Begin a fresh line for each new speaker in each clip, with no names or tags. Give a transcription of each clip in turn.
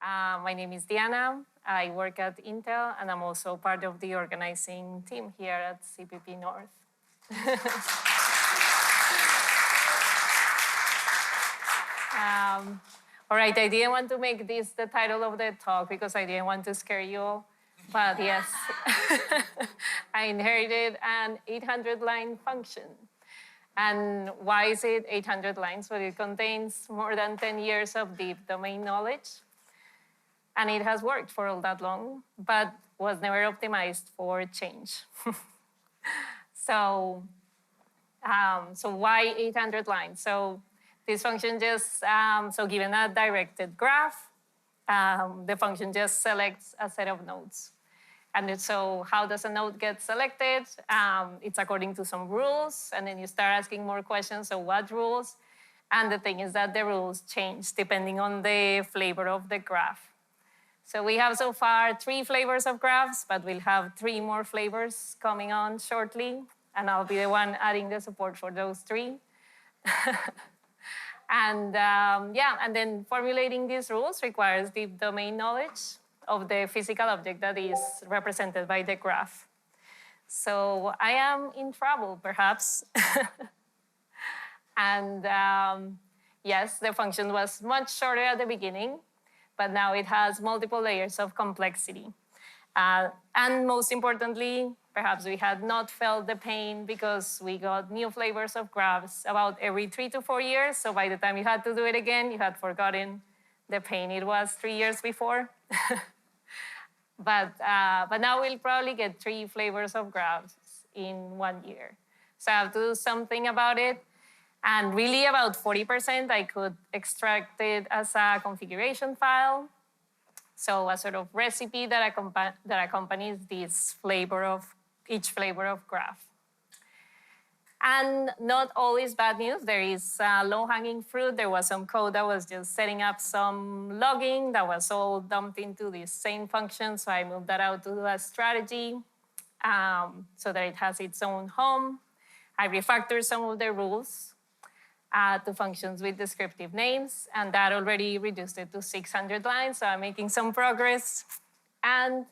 My name is Diana. I work at Intel, and I'm also part of the organizing team here at CppNorth. All right, I didn't want to make this the title of the talk because I didn't want to scare you all. But yes, I inherited an 800-line function. And why is it 800 lines? Well, it contains more than 10 years of deep domain knowledge. And it has worked for all that long, but was never optimized for change. So why 800 lines? So this function just, so given a directed graph, the function just selects a set of nodes. And so how does a node get selected? It's according to some rules, and then you start asking more questions, so what rules? And the thing is that the rules change depending on the flavor of the graph. So we have so far 3 flavors of graphs, but we'll have 3 more flavors coming on shortly, and I'll be the one adding the support for those 3. And and then formulating these rules requires deep domain knowledge of the physical object that is represented by the graph. So I am in trouble, perhaps. And yes, the function was much shorter at the beginning, but now it has multiple layers of complexity. And most importantly, perhaps we had not felt the pain because we got new flavors of graphs about every 3 to 4 years. So by the time you had to do it again, you had forgotten the pain it was 3 years before. But now we'll probably get 3 flavors of graphs in 1 year. So I have to do something about it. And really about 40%, I could extract it as a configuration file. So a sort of recipe that accompanies this each flavor of graph. And not all is bad news. There is low-hanging fruit. There was some code that was just setting up some logging that was all dumped into this same function. So I moved that out to do a strategy so that it has its own home. I refactored some of the rules to functions with descriptive names, and that already reduced it to 600 lines. So I'm making some progress. And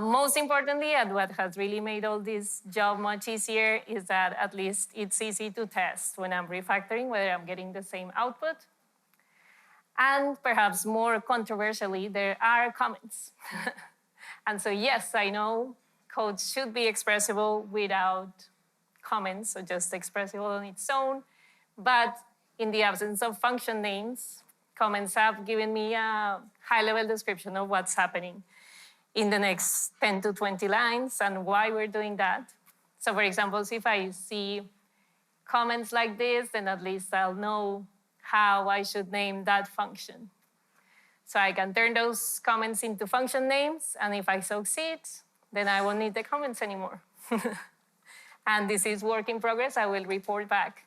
most importantly, and what has really made all this job much easier is that at least it's easy to test when I'm refactoring whether I'm getting the same output. And perhaps more controversially, there are comments. And so yes, I know code should be expressible without comments, so just expressible on its own. But in the absence of function names, comments have given me a high-level description of what's happening in the next 10 to 20 lines and why we're doing that. So for example, if I see comments like this, then at least I'll know how I should name that function. So I can turn those comments into function names, and if I succeed, then I won't need the comments anymore. And this is work in progress. I will report back.